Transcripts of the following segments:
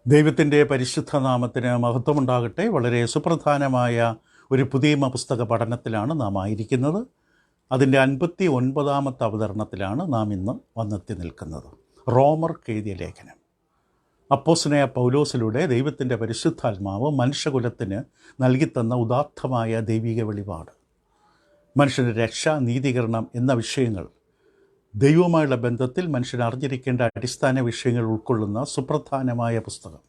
ദൈവത്തിൻ്റെ പരിശുദ്ധ നാമത്തിന് മഹത്വമുണ്ടാകട്ടെ. വളരെ സുപ്രധാനമായ ഒരു പുതിയ പുസ്തക പഠനത്തിലാണ് നാം ആയിരിക്കുന്നത്. അതിൻ്റെ 59ാമത്തെ അവതരണത്തിലാണ് നാം ഇന്ന് വന്നെത്തി നിൽക്കുന്നത്. റോമർക്ക് എഴുതിയ ലേഖനം. അപ്പോസ്തലനായ പൗലോസിലൂടെ ദൈവത്തിൻ്റെ പരിശുദ്ധാത്മാവ് മനുഷ്യകുലത്തിന് നൽകിത്തന്ന ഉദാത്തമായ ദൈവിക വെളിപാട്, മനുഷ്യൻ്റെ രക്ഷ, നീതീകരണം എന്ന വിഷയങ്ങൾ, ദൈവവുമായുള്ള ബന്ധത്തിൽ മനുഷ്യൻ അറിഞ്ഞിരിക്കേണ്ട അടിസ്ഥാന വിഷയങ്ങൾ ഉൾക്കൊള്ളുന്ന സുപ്രധാനമായ പുസ്തകം.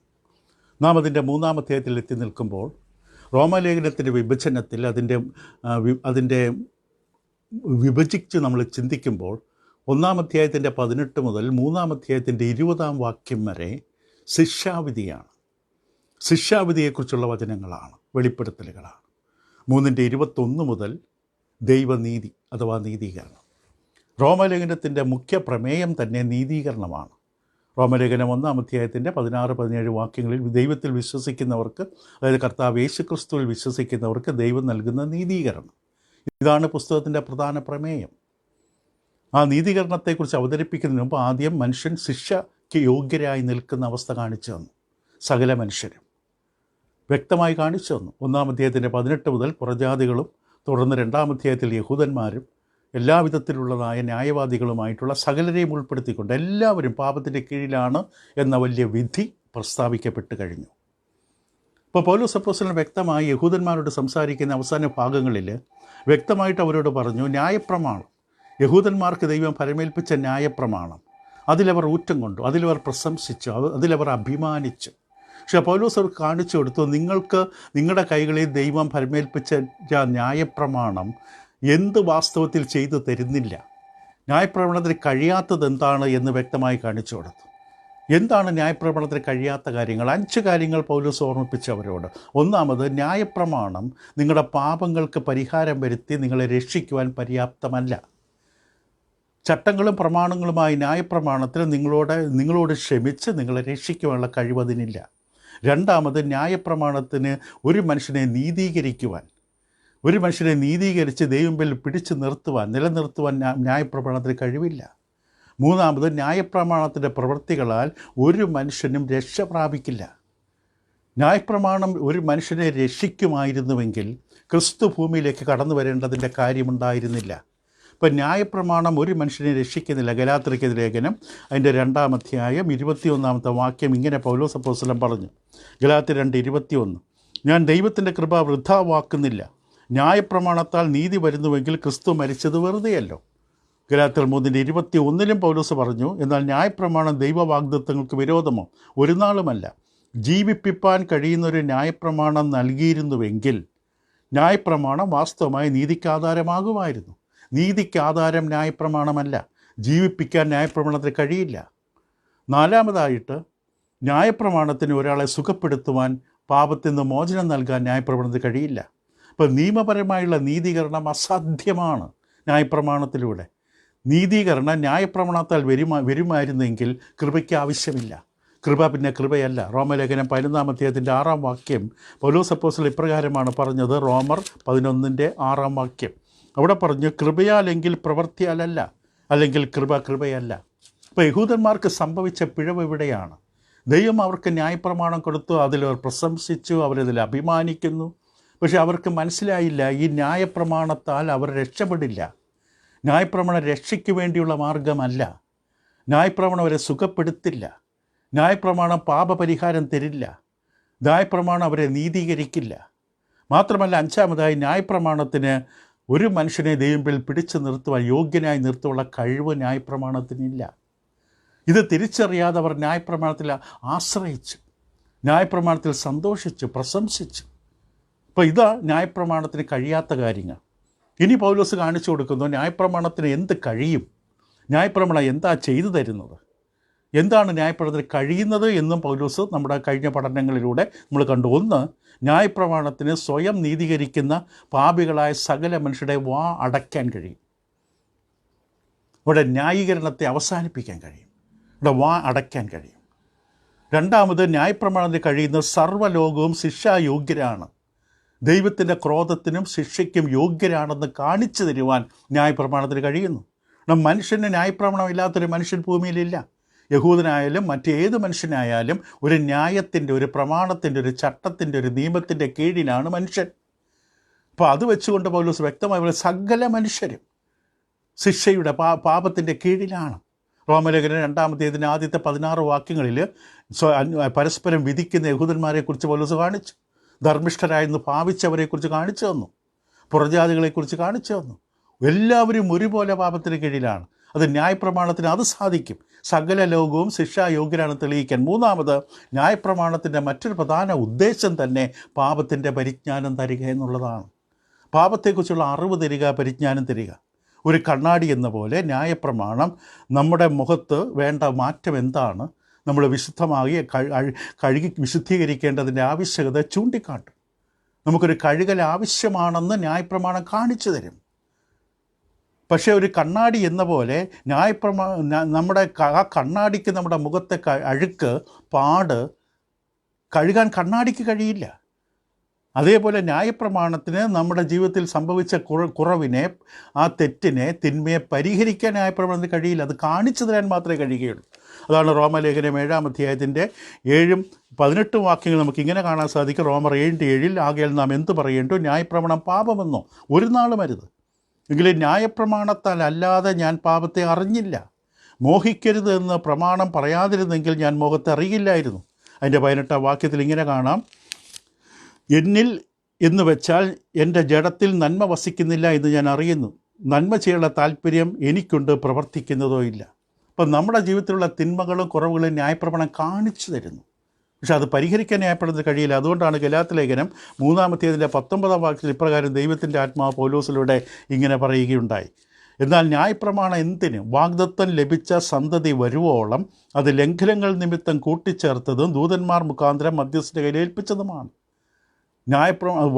നാം അതിൻ്റെ 3-ാം അധ്യായത്തിൽ എത്തി നിൽക്കുമ്പോൾ റോമാലേഖനത്തിൻ്റെ വിഭജനത്തിൽ അതിൻ്റെ വിഭജിച്ച് നമ്മൾ ചിന്തിക്കുമ്പോൾ 1-ാം അധ്യായത്തിൻ്റെ 18 മുതൽ 3-ാം അധ്യായത്തിൻ്റെ 20-ാം വാക്യം വരെ ശിക്ഷാവിധിയാണ്. ശിക്ഷാവിധിയെക്കുറിച്ചുള്ള വചനങ്ങളാണ്, വെളിപ്പെടുത്തലുകളാണ്. 3-21 മുതൽ ദൈവനീതി അഥവാ നീതീകരണം. റോമലേഖനത്തിൻ്റെ മുഖ്യ പ്രമേയം തന്നെ നീതീകരണമാണ്. റോമലേഖനം 1-ാം അധ്യായത്തിൻ്റെ 16-17 വാക്യങ്ങളിൽ ദൈവത്തിൽ വിശ്വസിക്കുന്നവർക്ക്, അതായത് കർത്താവ് യേശുക്രിസ്തുവിൽ വിശ്വസിക്കുന്നവർക്ക് ദൈവം നൽകുന്ന നീതീകരണം, ഇതാണ് പുസ്തകത്തിൻ്റെ പ്രധാന പ്രമേയം. ആ നീതീകരണത്തെക്കുറിച്ച് അവതരിപ്പിക്കുന്നതിന് മുമ്പ് ആദ്യം മനുഷ്യൻ ശിക്ഷയ്ക്ക് യോഗ്യരായി നിൽക്കുന്ന അവസ്ഥ കാണിച്ചു തന്നു. സകല മനുഷ്യരും വ്യക്തമായി കാണിച്ചു തന്നു. 1-ാം അധ്യായത്തിൻ്റെ 18 മുതൽ പുറജാതികളും, തുടർന്ന് 2-ാം അധ്യായത്തിൽ യഹൂദന്മാരും, എല്ലാവിധത്തിലുള്ളതായ ന്യായവാദികളുമായിട്ടുള്ള സകലരെയും ഉൾപ്പെടുത്തിക്കൊണ്ട് എല്ലാവരും പാപത്തിൻ്റെ കീഴിലാണ് എന്ന വലിയ വിധി പ്രസ്താവിക്കപ്പെട്ട് കഴിഞ്ഞു. ഇപ്പോൾ പൗലോസ് അപ്പോസ്തലൻ വ്യക്തമായി യഹൂദന്മാരോട് സംസാരിക്കുന്ന അവസാന ഭാഗങ്ങളിൽ വ്യക്തമായിട്ട് അവരോട് പറഞ്ഞു, ന്യായപ്രമാണം, യഹൂദന്മാർക്ക് ദൈവം ഫലമേൽപ്പിച്ച ന്യായപ്രമാണം, അതിലവർ ഊറ്റം കൊണ്ടു, അതിലവർ പ്രശംസിച്ചു, അതിലവർ അഭിമാനിച്ചു. പക്ഷേ പൗലോസ് അവർക്ക് കാണിച്ചു കൊടുത്തു, നിങ്ങൾക്ക് നിങ്ങളുടെ കൈകളിൽ ദൈവം ഫലമേൽപ്പിച്ച ന്യായപ്രമാണം എന്ത് വാസ്തവത്തിൽ ചെയ്തു തരുന്നില്ല, ന്യായപ്രമാണത്തിന് കഴിയാത്തത് എന്താണ് എന്ന് വ്യക്തമായി കാണിച്ചു കൊടുത്തു. എന്താണ് ന്യായപ്രമാണത്തിന് കഴിയാത്ത കാര്യങ്ങൾ? 5 കാര്യങ്ങൾ പൗലോസ് ഓർമ്മിപ്പിച്ചു അവരോട്. ഒന്നാമത്, ന്യായപ്രമാണം നിങ്ങളുടെ പാപങ്ങൾക്ക് പരിഹാരം വരുത്തി നിങ്ങളെ രക്ഷിക്കുവാൻ പര്യാപ്തമല്ല. ചട്ടങ്ങളും പ്രമാണങ്ങളുമായി ന്യായപ്രമാണത്തിന് നിങ്ങളോട് ക്ഷമിച്ച് നിങ്ങളെ രക്ഷിക്കുവാനുള്ള കഴിവതിനില്ല. രണ്ടാമത്, ന്യായപ്രമാണത്തിന് ഒരു മനുഷ്യനെ നീതീകരിച്ച് ദൈവത്തിൽ പിടിച്ചു നിർത്തുവാൻ, നിലനിർത്തുവാൻ ന്യായപ്രമാണത്തിന് കഴിവില്ല. മൂന്നാമത്, ന്യായപ്രമാണത്തിൻ്റെ പ്രവൃത്തികളാൽ ഒരു മനുഷ്യനും രക്ഷ പ്രാപിക്കില്ല. ന്യായപ്രമാണം ഒരു മനുഷ്യനെ രക്ഷിക്കുമായിരുന്നുവെങ്കിൽ ക്രിസ്തു ഭൂമിയിലേക്ക് കടന്നു വരേണ്ടതിൻ്റെ കാര്യമുണ്ടായിരുന്നില്ല. ഇപ്പം ന്യായപ്രമാണം ഒരു മനുഷ്യനെ രക്ഷിക്കുന്നില്ല. ഗലാത്യർക്കെതിരെ ലേഖനം അതിൻ്റെ 2-ാം അധ്യായം 21-ാമത്തെ വാക്യം ഇങ്ങനെ പൗലോസ് അപ്പോസ്തലൻ പറഞ്ഞു. ഗലാത്യർ 2:21, ഞാൻ ദൈവത്തിൻ്റെ കൃപ വൃഥാവാക്കുന്നില്ല, ന്യായപ്രമാണത്താൽ നീതി വരുന്നുവെങ്കിൽ ക്രിസ്തു മരിച്ചത് വെറുതെയല്ലോ. ഗലാത്യർ 3:21 പൗലോസ് പറഞ്ഞു, എന്നാൽ ന്യായപ്രമാണം ദൈവവാഗ്ദത്തങ്ങൾക്ക് വിരോധമോ? ഒരു നാളുമല്ല. ജീവിപ്പിപ്പാൻ കഴിയുന്നൊരു ന്യായപ്രമാണം നൽകിയിരുന്നുവെങ്കിൽ ന്യായപ്രമാണം വാസ്തവമായി നീതിക്കാധാരമാകുമായിരുന്നു. നീതിക്കാധാരം ന്യായപ്രമാണമല്ല. ജീവിപ്പിക്കാൻ ന്യായപ്രമാണത്തിന് കഴിയില്ല. നാലാമതായിട്ട്, ന്യായപ്രമാണത്തിന് ഒരാളെ സുഖപ്പെടുത്തുവാൻ, പാപത്തിൽ നിന്ന് മോചനം നൽകാൻ ന്യായപ്രമാണത്തിന് കഴിയില്ല. ഇപ്പോൾ നിയമപരമായുള്ള നീതീകരണം അസാധ്യമാണ് ന്യായപ്രമാണത്തിലൂടെ. നീതീകരണം ന്യായപ്രമാണത്താൽ വരുമായിരുന്നെങ്കിൽ കൃപയ്ക്ക് ആവശ്യമില്ല. കൃപ പിന്നെ കൃപയല്ല. റോമലേഖനം 11-ാം അധ്യായത്തിൻ്റെ 6-ാം വാക്യം പൗലോസ് അപ്പോസ്തലൻ ഇപ്രകാരമാണ് പറഞ്ഞത്. റോമർ 11-ന്റെ 6-ാം വാക്യം അവിടെ പറഞ്ഞു, കൃപയാലെങ്കിൽ പ്രവൃത്തിയാലല്ല, അല്ലെങ്കിൽ കൃപയല്ല. ഇപ്പോൾ യഹൂദന്മാർക്ക് സംഭവിച്ച പിഴവ് ഇവിടെയാണ്. ദൈവം അവർക്ക് ന്യായപ്രമാണം കൊടുത്തു, അതിലവർ പ്രശംസിച്ചു, അവരതിൽ അഭിമാനിക്കുന്നു. പക്ഷെ അവർക്ക് മനസ്സിലായില്ല, ഈ ന്യായപ്രമാണത്താൽ അവർ രക്ഷപ്പെടില്ല. ന്യായപ്രമാണം രക്ഷയ്ക്ക് വേണ്ടിയുള്ള മാർഗമല്ല. ന്യായപ്രമാണം അവരെ സുഖപ്പെടുത്തില്ല. ന്യായപ്രമാണം പാപപരിഹാരം തരില്ല. ന്യായപ്രമാണം അവരെ നീതീകരിക്കില്ല. മാത്രമല്ല, 5-ാമതായി, ന്യായപ്രമാണത്തിന് ഒരു മനുഷ്യനെ ദൈവത്തിൽ പിടിച്ചു നിർത്തുവാൻ, യോഗ്യനായി നിർത്തുവാനുള്ള കഴിവ് ന്യായപ്രമാണത്തിനില്ല. ഇത് തിരിച്ചറിയാതെ അവർ ന്യായപ്രമാണത്തിൽ ആശ്രയിച്ചു, ന്യായപ്രമാണത്തിൽ സന്തോഷിച്ചു, പ്രശംസിച്ചു. അപ്പോൾ ഇതാ ന്യായപ്രമാണത്തിന് കഴിയാത്ത കാര്യങ്ങൾ. ഇനി പൗലോസ് കാണിച്ചു കൊടുക്കുന്നു, ന്യായപ്രമാണത്തിന് എന്ത് കഴിയും, ന്യായപ്രമാണം എന്താ ചെയ്തു തരുന്നത്, എന്താണ് ന്യായപ്രമാണത്തിന് കഴിയുന്നത് എന്നും പൗലോസ് നമ്മുടെ കഴിഞ്ഞ പഠനങ്ങളിലൂടെ നമ്മൾ കണ്ടു. ഒന്ന്, ന്യായപ്രമാണത്തിന് സ്വയം നീതീകരിക്കുന്ന പാപികളായ സകല മനുഷ്യരുടെ വാ അടയ്ക്കാൻ കഴിയും. ഇവിടെ ന്യായീകരണത്തെ അവസാനിപ്പിക്കാൻ കഴിയും, ഇവിടെ വാ അടയ്ക്കാൻ കഴിയും. രണ്ടാമത്, ന്യായപ്രമാണത്തിന് കഴിയുന്ന സർവ്വലോകവും ശിക്ഷായോഗ്യരാണ്, ദൈവത്തിൻ്റെ ക്രോധത്തിനും ശിക്ഷയ്ക്കും യോഗ്യരാണെന്ന് കാണിച്ചു തരുവാൻ ന്യായപ്രമാണത്തിന് കഴിയുന്നു. മനുഷ്യന് ന്യായപ്രമാണം ഇല്ലാത്തൊരു മനുഷ്യൻ ഭൂമിയിലില്ല. യഹൂദനായാലും മറ്റേത് മനുഷ്യനായാലും ഒരു ന്യായത്തിൻ്റെ, ഒരു പ്രമാണത്തിൻ്റെ, ഒരു ചട്ടത്തിൻ്റെ, ഒരു നിയമത്തിൻ്റെ കീഴിലാണ് മനുഷ്യൻ. അപ്പോൾ അത് വെച്ചുകൊണ്ട് പൗലോസ് വ്യക്തമായി സകല മനുഷ്യരും ശിക്ഷയുടെ പാപത്തിൻ്റെ കീഴിലാണ്. റോമലേഖനം 2-ാമത്തേതിൻ്റെ ആദ്യത്തെ 16 വാക്യങ്ങളിൽ പരസ്പരം വിധിക്കുന്ന യഹൂദന്മാരെക്കുറിച്ച് പൗലോസ് കാണിച്ചു. ധർമ്മിഷ്ഠരായെന്ന് ഭാവിച്ചവരെക്കുറിച്ച് കാണിച്ചു തന്നു. പുറജാതികളെക്കുറിച്ച് കാണിച്ചു തന്നു. എല്ലാവരും ഒരുപോലെ പാപത്തിന് കീഴിലാണ്. അത് ന്യായപ്രമാണത്തിന് അത് സാധിക്കും. സകല ലോകവും ശിക്ഷായോഗ്യരാണ് തെളിയിക്കാൻ. മൂന്നാമത്, ന്യായപ്രമാണത്തിൻ്റെ മറ്റൊരു പ്രധാന ഉദ്ദേശം തന്നെ പാപത്തിൻ്റെ പരിജ്ഞാനം തരിക എന്നുള്ളതാണ്. പാപത്തെക്കുറിച്ചുള്ള അറിവ് തരിക, പരിജ്ഞാനം തരിക. ഒരു കണ്ണാടി എന്ന പോലെ ന്യായപ്രമാണം നമ്മുടെ മുഖത്ത് വേണ്ട മാറ്റം എന്താണ്, നമ്മൾ വിശുദ്ധമായി കഴുകി വിശുദ്ധീകരിക്കേണ്ടതിൻ്റെ ആവശ്യകത ചൂണ്ടിക്കാട്ടും. നമുക്കൊരു കഴുകൽ ആവശ്യമാണെന്ന് ന്യായപ്രമാണം കാണിച്ചു തരും. പക്ഷേ ഒരു കണ്ണാടി എന്ന പോലെ നമ്മുടെ ആ കണ്ണാടിക്ക് നമ്മുടെ മുഖത്തെ അഴുക്ക്, പാട് കഴുകാൻ കണ്ണാടിക്ക് കഴിയില്ല. അതേപോലെ ന്യായപ്രമാണത്തിന് നമ്മുടെ ജീവിതത്തിൽ സംഭവിച്ച കുറവിനെ, ആ തെറ്റിനെ, തിന്മയെ പരിഹരിക്കാൻ ന്യായപ്രമാണത്തിന് കഴിയില്ല. അത് കാണിച്ചു തരാൻ മാത്രമേ കഴിയുകയുള്ളൂ. അതാണ് റോമലേഖനം 7-ാമധ്യായത്തിൻ്റെ 7-18 വാക്യങ്ങൾ നമുക്കിങ്ങനെ കാണാൻ സാധിക്കും. റോമർ 7:7 ആകയാൽ നാം എന്ത് പറയേണ്ടു? ന്യായപ്രമാണം പാപമെന്നോ? ഒരു നാളും അരുത്. എങ്കിലും ന്യായപ്രമാണത്താൽ അല്ലാതെ ഞാൻ പാപത്തെ അറിഞ്ഞില്ല. മോഹിക്കരുത് എന്ന് പ്രമാണം പറയാതിരുന്നെങ്കിൽ ഞാൻ മോഹത്തെ അറിയില്ലായിരുന്നു. അതിൻ്റെ 18-ാം വാക്യത്തിൽ ഇങ്ങനെ കാണാം, എന്നിൽ എന്ന് വെച്ചാൽ എൻ്റെ ജഡത്തിൽ നന്മ വസിക്കുന്നില്ല എന്ന് ഞാൻ അറിയുന്നു. നന്മ ചെയ്യാനുള്ള താല്പര്യം എനിക്കുണ്ട്, പ്രവർത്തിക്കുന്നതോ ഇല്ല. അപ്പം നമ്മുടെ ജീവിതത്തിലുള്ള തിന്മകളും കുറവുകളും ന്യായപ്രമാണം കാണിച്ചു തരുന്നു. പക്ഷെ അത് പരിഹരിക്കാൻ ന്യായപ്രമാണത്തിന് കഴിയില്ല. അതുകൊണ്ടാണ് ഗലാത്യ ലേഖനം 3-ാമത്തേതിൻ്റെ 19-ാം വാക്യത്തിൽ ഇപ്രകാരം ദൈവത്തിൻ്റെ ആത്മാവ് പൗലോസിലൂടെ ഇങ്ങനെ പറയുകയുണ്ടായി, എന്നാൽ ന്യായപ്രമാണം എന്തിന്? വാഗ്ദത്തം ലഭിച്ച സന്തതി വരുവോളം അത് ലംഘനങ്ങൾ നിമിത്തം കൂട്ടിച്ചേർത്തതും ദൂതന്മാർ മുഖാന്തരം മധ്യസ്ഥൻ്റെ കയ്യിൽ ഏൽപ്പിച്ചതുമാണ്.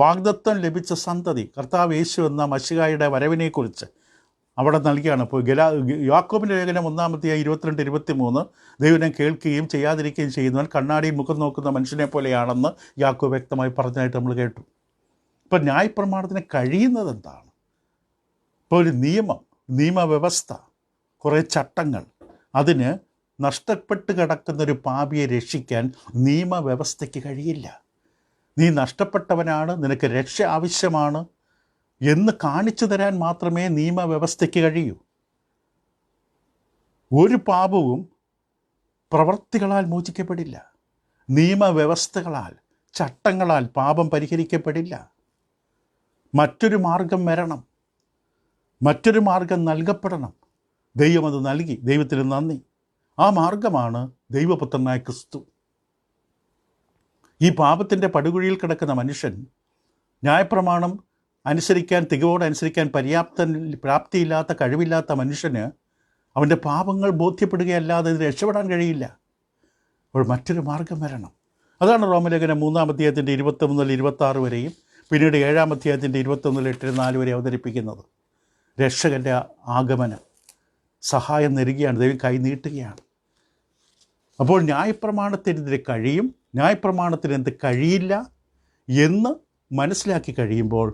വാഗ്ദത്തം ലഭിച്ച സന്തതി, കർത്താവ് യേശു എന്ന മശിഹായുടെ വരവിനെക്കുറിച്ച് അവിടെ നൽകിയാണ്. അപ്പോൾ യാക്കോബിൻ്റെ ലേഖനം 1-ാമത്തെ 22-23 ദൈവനെ കേൾക്കുകയും ചെയ്യാതിരിക്കുകയും ചെയ്യുന്നവൻ കണ്ണാടിയിൽ മുഖം നോക്കുന്ന മനുഷ്യനെ പോലെയാണെന്ന് യാക്കോബ് വ്യക്തമായി പറഞ്ഞതായിട്ട് നമ്മൾ കേട്ടു. ഇപ്പം ന്യായപ്രമാണത്തിന് കഴിയുന്നത് എന്താണ്? ഇപ്പോൾ ഒരു നിയമവ്യവസ്ഥ, കുറേ ചട്ടങ്ങൾ, അതിന് നഷ്ടപ്പെട്ട് കിടക്കുന്നൊരു പാപിയെ രക്ഷിക്കാൻ നിയമവ്യവസ്ഥയ്ക്ക് കഴിയില്ല. നീ നഷ്ടപ്പെട്ടവനാണ്, നിനക്ക് രക്ഷ ആവശ്യമാണ് എന്ന് കാണിച്ചു തരാൻ മാത്രമേ നിയമവ്യവസ്ഥയ്ക്ക് കഴിയൂ. ഒരു പാപവും പ്രവൃത്തികളാൽ മോചിക്കപ്പെടില്ല. നിയമവ്യവസ്ഥകളാൽ, ചട്ടങ്ങളാൽ പാപം പരിഹരിക്കപ്പെടില്ല. മറ്റൊരു മാർഗം വരണം, മറ്റൊരു മാർഗം നൽകപ്പെടണം. ദൈവം അത് നൽകി, ദൈവത്തിന് നന്ദി. ആ മാർഗമാണ് ദൈവപുത്രനായ ക്രിസ്തു. ഈ പാപത്തിൻ്റെ പടുകുഴിയിൽ കിടക്കുന്ന മനുഷ്യൻ ന്യായപ്രമാണം തികവോടെ അനുസരിക്കാൻ പ്രാപ്തിയില്ലാത്ത, കഴിവില്ലാത്ത മനുഷ്യന് അവൻ്റെ പാപങ്ങൾ ബോധ്യപ്പെടുകയല്ലാതെ ഇത് രക്ഷപ്പെടാൻ കഴിയില്ല. അപ്പോൾ മറ്റൊരു മാർഗം വരണം. അതാണ് റോമലേഖനം 3-ാമധ്യായത്തിൻ്റെ 21-26 വരെയും പിന്നീട് 7-ാമധ്യായത്തിൻ്റെ 21-8-4 വരെ അവതരിപ്പിക്കുന്നത്. രക്ഷകൻ്റെ ആഗമനം, സഹായം നൽകുകയാണ്, ദൈവം കൈ നീട്ടുകയാണ്. അപ്പോൾ ന്യായപ്രമാണത്തിനെതിരെ കഴിയും, ന്യായപ്രമാണത്തിന് എന്ത് കഴിയില്ല എന്ന് മനസ്സിലാക്കി കഴിയുമ്പോൾ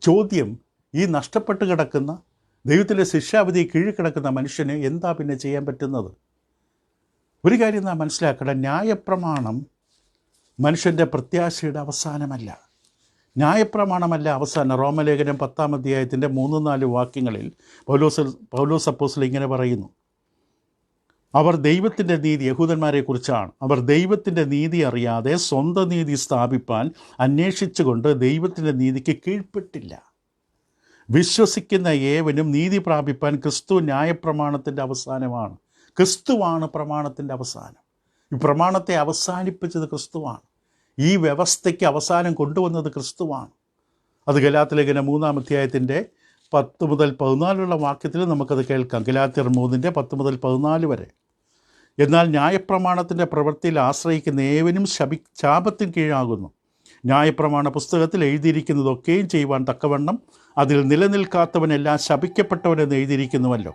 ചോദ്യം, ഈ നഷ്ടപ്പെട്ട് കിടക്കുന്ന ദൈവത്തിൻ്റെ ശിക്ഷാവിധി കീഴിൽ കിടക്കുന്ന മനുഷ്യന് എന്താ പിന്നെ ചെയ്യാൻ പറ്റുന്നത്? ഒരു കാര്യം നാം മനസ്സിലാക്കണം, ന്യായപ്രമാണം മനുഷ്യൻ്റെ പ്രത്യാശയുടെ അവസാനമല്ല. ന്യായപ്രമാണമല്ല അവസാനം. റോമലേഖനം 10-ാം-അധ്യായത്തിൻ്റെ 3-4 വാക്യങ്ങളിൽ പൗലോസ് അപ്പോസ്തലൻ ഇങ്ങനെ പറയുന്നു, അവർ ദൈവത്തിൻ്റെ നീതി, യഹൂദന്മാരെക്കുറിച്ചാണ്, അവർ ദൈവത്തിൻ്റെ നീതി അറിയാതെ സ്വന്തം നീതി സ്ഥാപിപ്പാൻ അന്വേഷിച്ചുകൊണ്ട് ദൈവത്തിൻ്റെ നീതിക്ക് കീഴ്പ്പെട്ടില്ല. വിശ്വസിക്കുന്ന ഏവനും നീതി പ്രാപിപ്പാൻ ക്രിസ്തു ന്യായപ്രമാണത്തിൻ്റെ അവസാനമാണ്. ക്രിസ്തുവാണ് പ്രമാണത്തിൻ്റെ അവസാനം. ഈ പ്രമാണത്തെ അവസാനിപ്പിച്ചത് ക്രിസ്തുവാണ്. ഈ വ്യവസ്ഥയ്ക്ക് അവസാനം കൊണ്ടുവന്നത് ക്രിസ്തുവാണ്. അത് ഗലാത്യ ലേഖനം 3-ാം-അധ്യായത്തിൻ്റെ 10 മുതൽ 14 വാക്യത്തിൽ നമുക്കത് കേൾക്കാം. ഗലാത്യർ 3-14 വരെ. എന്നാൽ ന്യായപ്രമാണത്തിൻ്റെ പ്രവൃത്തിയിൽ ആശ്രയിക്കുന്ന ഏവനും ശാപത്തിന് കീഴാകുന്നു. ന്യായപ്രമാണ പുസ്തകത്തിൽ എഴുതിയിരിക്കുന്നതൊക്കെയും ചെയ്യുവാൻ തക്കവണ്ണം അതിൽ നിലനിൽക്കാത്തവനെല്ലാം ശപിക്കപ്പെട്ടവനെന്ന് എഴുതിയിരിക്കുന്നുവല്ലോ.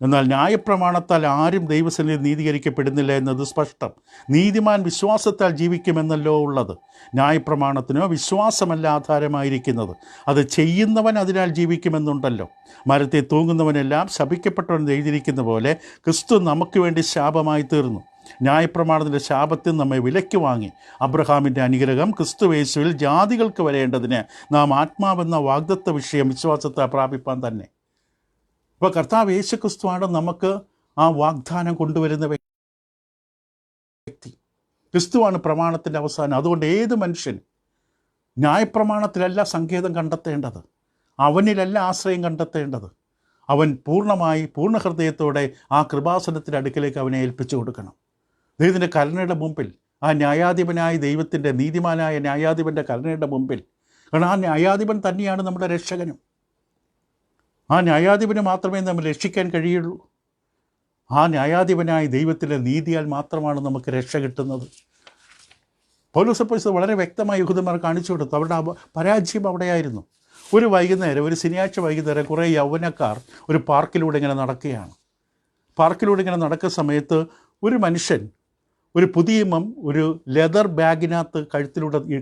എന്നാൽ ന്യായപ്രമാണത്താൽ ആരും ദൈവസന്നിധിയിൽ നീതീകരിക്കപ്പെടുന്നില്ല എന്നത് സ്പഷ്ടം. നീതിമാൻ വിശ്വാസത്താൽ ജീവിക്കുമെന്നല്ലോ ഉള്ളത്. ന്യായപ്രമാണത്തിനോ വിശ്വാസമല്ല ആധാരമായിരിക്കുന്നത്, അത് ചെയ്യുന്നവൻ അതിനാൽ ജീവിക്കുമെന്നുണ്ടല്ലോ. മരത്തെ തൂങ്ങുന്നവനെല്ലാം ശപിക്കപ്പെട്ടവൻ എഴുതിയിരിക്കുന്ന പോലെ ക്രിസ്തു നമുക്ക് വേണ്ടി ശാപമായി തീർന്നു. ന്യായപ്രമാണത്തിൻ്റെ ശാപത്തിൽ നമ്മെ വിലയ്ക്ക് വാങ്ങി അബ്രഹാമിൻ്റെ അനുഗ്രഹം ക്രിസ്തുയേശുവിൽ ജാതികൾക്ക് വരേണ്ടതിന് നാം ആത്മാവെന്ന വാഗ്ദത്ത വിഷയം വിശ്വാസത്തെ പ്രാപിപ്പാൻ തന്നെ. ഇപ്പോൾ കർത്താവ് യേശു ക്രിസ്തുവാണ് നമുക്ക് ആ വാഗ്ദാനം കൊണ്ടുവരുന്ന വ്യക്തി. ക്രിസ്തുവാണ് പ്രമാണത്തിൻ്റെ അവസാനം. അതുകൊണ്ട് ഏത് മനുഷ്യൻ ന്യായപ്രമാണത്തിലല്ല സങ്കേതം കണ്ടെത്തേണ്ടത്, അവനിലല്ല ആശ്രയം കണ്ടെത്തേണ്ടത്. അവൻ പൂർണ്ണ ഹൃദയത്തോടെ ആ കൃപാസനത്തിൻ്റെ അടുക്കിലേക്ക് അവനെ ഏൽപ്പിച്ചു കൊടുക്കണം. ദൈവത്തിൻ്റെ കരുണയുടെ മുമ്പിൽ, ആ ന്യായാധിപനായ ദൈവത്തിൻ്റെ നീതിമാനായ ന്യായാധിപൻ്റെ കരുണയുടെ മുമ്പിൽ. കാരണം ആ ന്യായാധിപൻ തന്നെയാണ് നമ്മുടെ രക്ഷകനും. ആ ന്യായാധിപന് മാത്രമേ നമ്മൾ രക്ഷിക്കാൻ കഴിയുള്ളൂ. ആ ന്യായാധിപനായ ദൈവത്തിൻ്റെ നീതിയാൽ മാത്രമാണ് നമുക്ക് രക്ഷ കിട്ടുന്നത്. പൗലോസ് അപ്പോസ്തലൻ വളരെ വ്യക്തമായി യഹൂദന്മാർ കാണിച്ചു കൊടുത്തു. അവരുടെ പരാജയം അവിടെയായിരുന്നു. ഒരു വൈകുന്നേരം, ഒരു ശനിയാഴ്ച വൈകുന്നേരം കുറേ യൗവനക്കാർ ഒരു പാർക്കിലൂടെ ഇങ്ങനെ നടക്കുകയാണ്. പാർക്കിലൂടെ ഇങ്ങനെ നടക്കുന്ന സമയത്ത് ഒരു മനുഷ്യൻ ഒരു പുതിയമം ഒരു ലെതർ ബാഗിനകത്ത്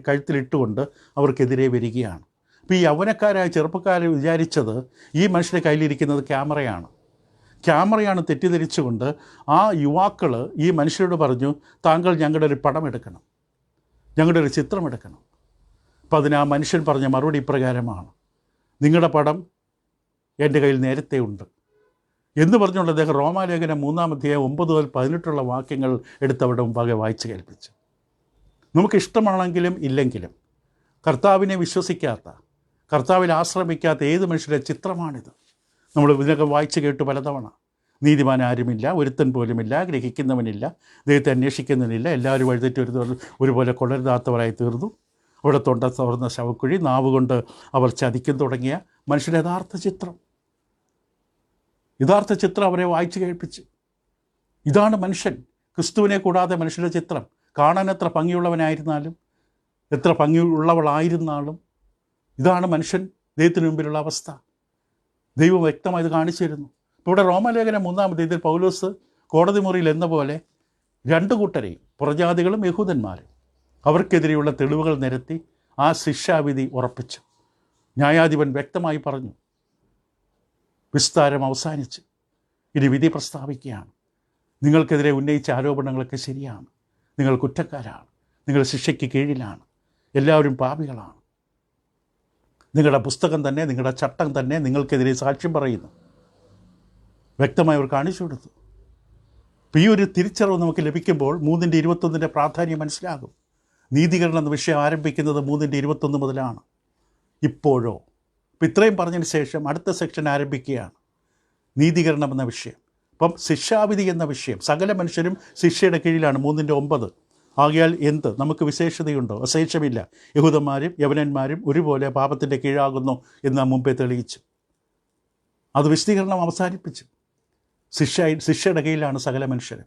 കഴുത്തിലിട്ടുകൊണ്ട് അവർക്കെതിരെ വരികയാണ്. അപ്പോൾ ഈ യൗവനക്കാരായ ചെറുപ്പക്കാർ വിചാരിച്ചത് ഈ മനുഷ്യൻ്റെ കയ്യിലിരിക്കുന്നത് ക്യാമറയാണ് തെറ്റിദ്ധരിച്ചുകൊണ്ട് ആ യുവാക്കൾ ഈ മനുഷ്യരോട് പറഞ്ഞു, താങ്കൾ ഞങ്ങളുടെ ഒരു പടം എടുക്കണം, ഞങ്ങളുടെ ഒരു ചിത്രം എടുക്കണം. അപ്പോൾ അതിന് ആ മനുഷ്യൻ പറഞ്ഞ മറുപടി ഇപ്രകാരമാണ്: നിങ്ങളുടെ പടം എൻ്റെ കയ്യിൽ നേരത്തെ ഉണ്ട് എന്ന് പറഞ്ഞുകൊണ്ട് അദ്ദേഹം റോമാലേഖനം 3-ാം അധ്യായം 9 മുതൽ 18 വാക്യങ്ങൾ എടുത്തവരുടെ മുമ്പാകെ വായിച്ച് കേൾപ്പിച്ചു. നമുക്കിഷ്ടമാണെങ്കിലും ഇല്ലെങ്കിലും കർത്താവിനെ വിശ്വസിക്കാത്ത, കർത്താവിൽ ആശ്രമിക്കാത്ത ഏത് മനുഷ്യരുടെ ചിത്രമാണിത്. നമ്മൾ ഇതിനൊക്കെ വായിച്ച് കേട്ടു പലതവണ. നീതിമാൻ ആരുമില്ല, ഒരുത്തൻ പോലുമില്ല, ഗ്രഹിക്കുന്നവനില്ല, ദൈവത്തെ അന്വേഷിക്കുന്നവനില്ല, എല്ലാവരും വഴുതിട്ട് ഒരുപോലെ കൊള്ളരുതാത്തവരായി തീർന്നു. അവിടെ തൊണ്ട തുറന്ന ശവക്കുഴി, നാവുകൊണ്ട് അവർ ചതിക്കും തുടങ്ങിയ മനുഷ്യരുടെ യഥാർത്ഥ ചിത്രം അവരെ വായിച്ച് കേൾപ്പിച്ചു. ഇതാണ് മനുഷ്യൻ. ക്രിസ്തുവിനെ കൂടാതെ മനുഷ്യരുടെ ചിത്രം. കാണാൻ എത്ര ഭംഗിയുള്ളവനായിരുന്നാലും, എത്ര ഭംഗിയുള്ളവളായിരുന്നാലും, ഇതാണ് മനുഷ്യൻ ദൈവത്തിന് മുമ്പിലുള്ള അവസ്ഥ. ദൈവം വ്യക്തമായി ഇത് കാണിച്ചു തരുന്നു. ഇപ്പോൾ ഇവിടെ റോമാലേഖനം 3-ാം അധ്യായത്തിൽ പൗലോസ് കോടതി മുറിയിൽ എന്ന പോലെ രണ്ടു കൂട്ടരെയും, പുറജാതികളും യഹൂദന്മാരും, അവർക്കെതിരെയുള്ള തെളിവുകൾ നിരത്തി ആ ശിക്ഷാവിധി ഉറപ്പിച്ചു. ന്യായാധിപൻ വ്യക്തമായി പറഞ്ഞു, വിസ്താരം അവസാനിച്ച് ഇനി വിധി പ്രസ്താവിക്കുകയാണ്. നിങ്ങൾക്കെതിരെ ഉന്നയിച്ച ആരോപണങ്ങളൊക്കെ ശരിയാണ്. നിങ്ങൾ കുറ്റക്കാരാണ്, നിങ്ങൾ ശിക്ഷയ്ക്ക് കീഴിലാണ്, എല്ലാവരും പാപികളാണ്. നിങ്ങളുടെ പുസ്തകം തന്നെ, നിങ്ങളുടെ ചട്ടം തന്നെ നിങ്ങൾക്കെതിരെ സാക്ഷ്യം പറയുന്നു. വ്യക്തമായി അവർ കാണിച്ചു കൊടുത്തു. അപ്പോൾ ഈ ഒരു തിരിച്ചറിവ് നമുക്ക് ലഭിക്കുമ്പോൾ 3:21 പ്രാധാന്യം മനസ്സിലാകും. നീതീകരണം എന്ന വിഷയം ആരംഭിക്കുന്നത് 3:21 മുതലാണ്. ഇപ്പോഴോ, ഇപ്പം ഇത്രയും പറഞ്ഞതിന് ശേഷം അടുത്ത സെക്ഷൻ ആരംഭിക്കുകയാണ്, നീതീകരണം എന്ന വിഷയം. അപ്പം ശിക്ഷാവിധി എന്ന വിഷയം, സകല മനുഷ്യരും ശിക്ഷയുടെ കീഴിലാണ്. 3:9 ആകയാൽ എന്ത് നമുക്ക് വിശേഷതയുണ്ടോ? അശേഷമില്ല. യഹൂദന്മാരും യവനന്മാരും ഒരുപോലെ പാപത്തിൻ്റെ കീഴാകുന്നു എന്ന് മുമ്പേ തെളിയിച്ചു. അത് വിശദീകരണം അവസാനിപ്പിച്ചു. ശിക്ഷയുടെ കീഴിലാണ് സകല മനുഷ്യരും.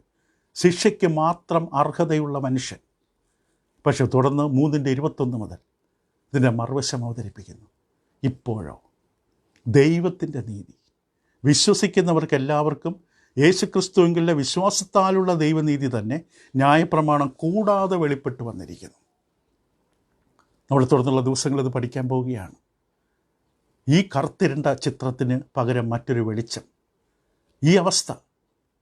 ശിക്ഷയ്ക്ക് മാത്രം അർഹതയുള്ള മനുഷ്യൻ. പക്ഷെ തുടർന്ന് 3:21 മുതൽ ഇതിൻ്റെ മറുവശം അവതരിപ്പിക്കുന്നു. ഇപ്പോഴോ ദൈവത്തിൻ്റെ നീതി വിശ്വസിക്കുന്നവർക്കെല്ലാവർക്കും യേശുക്രിസ്തുവിൻ്റെ വിശ്വാസത്താലുള്ള ദൈവനീതി തന്നെ ന്യായപ്രമാണം കൂടാതെ വെളിപ്പെട്ടു വന്നിരിക്കുന്നു. നമ്മൾ തുടർന്നുള്ള ദിവസങ്ങളിത് പഠിക്കാൻ പോവുകയാണ്. ഈ കറുത്തിരണ്ട ചിത്രത്തിന് പകരം മറ്റൊരു വെളിച്ചം. ഈ അവസ്ഥ,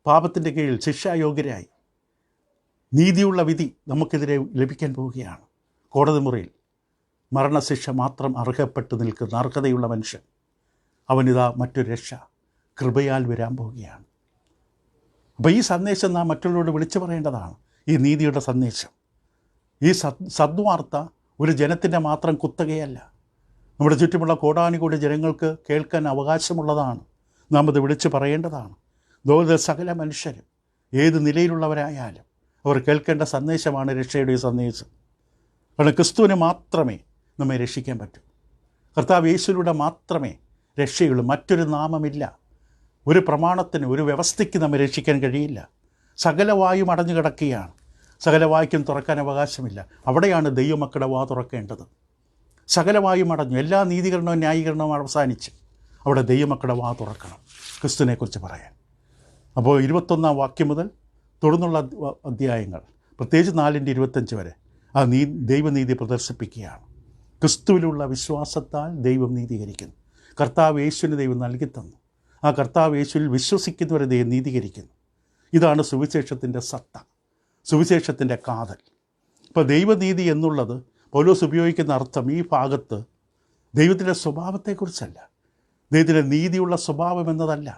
പാപത്തിൻ്റെ കീഴിൽ ശിക്ഷായോഗ്യരായി നീതിയുള്ള വിധി നമുക്കെതിരെ ലഭിക്കാൻ പോവുകയാണ്. കോടതി മുറിയിൽ മരണശിക്ഷ മാത്രം അർഹപ്പെട്ടു നിൽക്കുന്ന അർഹതയുള്ള മനുഷ്യൻ, അവനിതാ മറ്റൊരു രക്ഷ കൃപയാൽ വരാൻ പോവുകയാണ്. അപ്പോൾ ഈ സന്ദേശം നാം മറ്റുള്ളവരോട് വിളിച്ചു പറയേണ്ടതാണ്. ഈ നീതിയുടെ സന്ദേശം, ഈ സദ്വാർത്ത ഒരു ജനത്തിൻ്റെ മാത്രം കുത്തകയല്ല. നമ്മുടെ ചുറ്റുമുള്ള കോടാനുകൂടി ജനങ്ങൾക്ക് കേൾക്കാൻ അവകാശമുള്ളതാണ്. നാം അത് വിളിച്ചു പറയേണ്ടതാണ്. ലോകത്തിലെ സകല മനുഷ്യരും ഏത് നിലയിലുള്ളവരായാലും അവർ കേൾക്കേണ്ട സന്ദേശമാണ് രക്ഷയുടെ സന്ദേശം. കാരണം ക്രിസ്തുവിന് മാത്രമേ നമ്മെ രക്ഷിക്കാൻ പറ്റൂ. കർത്താവ് യേശുവിലൂടെ മാത്രമേ രക്ഷയുള്ളൂ. മറ്റൊരു നാമമില്ല. ഒരു പ്രമാണത്തിന്, ഒരു വ്യവസ്ഥയ്ക്ക് നമ്മെ രക്ഷിക്കാൻ കഴിയില്ല. സകല വായും അടഞ്ഞു കിടക്കുകയാണ്. സകല വായ്ക്കും തുറക്കാൻ അവകാശമില്ല. അവിടെയാണ് ദൈവമക്കളുടെ വാ തുറക്കേണ്ടത്. സകല വായും അടഞ്ഞു, എല്ലാ നീതീകരണവും ന്യായീകരണവും അവസാനിച്ച് അവിടെ ദൈവമക്കളുടെ വാ തുറക്കണം ക്രിസ്തുവിനെക്കുറിച്ച് പറയാൻ. അപ്പോൾ 21 വാക്യം മുതൽ തുടർന്നുള്ള അധ്യായങ്ങൾ, പ്രത്യേകിച്ച് 4-25 വരെ ആ ദൈവനീതി പ്രദർശിപ്പിക്കുകയാണ്. ക്രിസ്തുവിലുള്ള വിശ്വാസത്താൽ ദൈവം നീതീകരിക്കുന്നു. കർത്താവ് യേശുവിന് ദൈവം നൽകി തന്നു. ആ കർത്താവ് യേശുവിൽ വിശ്വസിക്കുന്നവരെ ദൈവം നീതീകരിക്കുന്നു. ഇതാണ് സുവിശേഷത്തിൻ്റെ സത്ത, സുവിശേഷത്തിൻ്റെ കാതൽ. ഇപ്പോൾ ദൈവനീതി എന്നുള്ളത് പൗലോസ് ഉപയോഗിക്കുന്ന അർത്ഥം ഈ ഭാഗത്ത് ദൈവത്തിൻ്റെ സ്വഭാവത്തെക്കുറിച്ചല്ല, ദൈവത്തിൻ്റെ നീതിയുള്ള സ്വഭാവം എന്നതല്ല.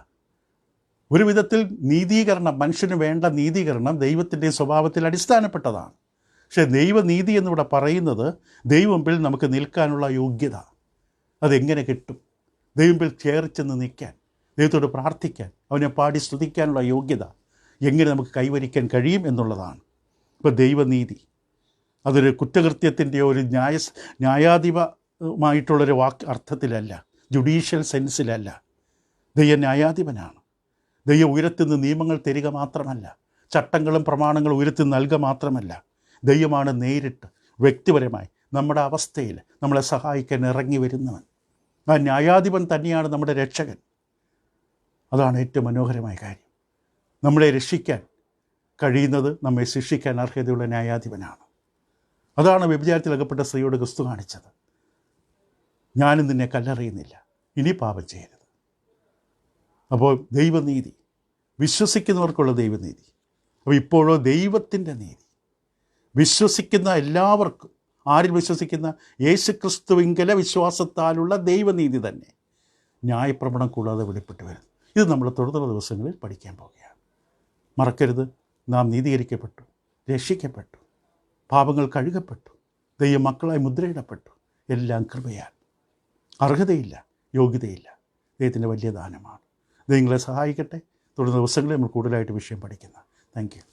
ഒരു വിധത്തിൽ നീതീകരണം, മനുഷ്യന് വേണ്ട നീതീകരണം ദൈവത്തിൻ്റെ സ്വഭാവത്തിൽ അടിസ്ഥാനപ്പെട്ടതാണ്. പക്ഷേ ദൈവനീതി എന്നിവിടെ പറയുന്നത് ദൈവമുമ്പിൽ നമുക്ക് നിൽക്കാനുള്ള യോഗ്യത. അതെങ്ങനെ കിട്ടും? ദൈവമുമ്പിൽ ചേർച്ചെന്ന് നിൽക്കാൻ, ദൈവത്തോട് പ്രാർത്ഥിക്കാൻ, അവനെ പാടി സ്തുതിക്കാനുള്ള യോഗ്യത എങ്ങനെ നമുക്ക് കൈവരിക്കാൻ കഴിയും എന്നുള്ളതാണ്. ഇപ്പോൾ ദൈവനീതി അതൊരു കുറ്റകൃത്യത്തിൻ്റെയോ ഒരു ന്യായാധിപമായിട്ടുള്ളൊരു അർത്ഥത്തിലല്ല, ജുഡീഷ്യൽ സെൻസിലല്ല. ദൈവം ന്യായാധിപനാണ്. ദൈവം ഉയരത്തുനിന്ന് നിയമങ്ങൾ തരിക മാത്രമല്ല, ചട്ടങ്ങളും പ്രമാണങ്ങളും ഉയരത്തിൽ നൽകുക മാത്രമല്ല, ദൈവമാണ് നേരിട്ട് വ്യക്തിപരമായി നമ്മുടെ അവസ്ഥയിൽ നമ്മളെ സഹായിക്കാൻ ഇറങ്ങി വരുന്നവൻ. ആ ന്യായാധിപൻ തന്നെയാണ് നമ്മുടെ രക്ഷകൻ. അതാണ് ഏറ്റവും മനോഹരമായ കാര്യം. നമ്മളെ രക്ഷിക്കാൻ കഴിയുന്നത് നമ്മെ ശിക്ഷിക്കാൻ അർഹതയുള്ള ന്യായാധിപനാണ്. അതാണ് വ്യഭിചാരത്തിൽ അകപ്പെട്ട സ്ത്രീയോട് ക്രിസ്തു കാണിച്ചത്. ഞാനും നിന്നെ കല്ലെറിയുന്നില്ല, ഇനി പാപം ചെയ്യരുത്. അപ്പോൾ ദൈവനീതി, വിശ്വസിക്കുന്നവർക്കുള്ള ദൈവനീതി. അപ്പോൾ ഇപ്പോഴോ ദൈവത്തിൻ്റെ നീതി വിശ്വസിക്കുന്ന എല്ലാവർക്കും, ആരിൽ വിശ്വസിക്കുന്ന യേശുക്രിസ്തുവിങ്കലെ വിശ്വാസത്താലുള്ള ദൈവനീതി തന്നെ ന്യായപ്രമാണം കൂടാതെ വെളിപ്പെട്ട് വരുന്നു. ഇത് നമ്മൾ തുടർന്നുള്ള ദിവസങ്ങളിൽ പഠിക്കാൻ പോവുകയാണ്. മറക്കരുത്, നാം നീതീകരിക്കപ്പെട്ടു, രക്ഷിക്കപ്പെട്ടു, പാപങ്ങൾ കഴുകപ്പെട്ടു, ദൈവമക്കളായി മുദ്രയിടപ്പെട്ടു. എല്ലാം കൃപയാൽ. അർഹതയില്ല, യോഗ്യതയില്ല. ദൈവത്തിൻ്റെ വലിയ ദാനമാണ്. ഇത് നിങ്ങളെ സഹായിക്കട്ടെ. തുടർന്ന ദിവസങ്ങളിൽ നമ്മൾ കൂടുതലായിട്ട് വിഷയം പഠിക്കുന്നത്. Thank you.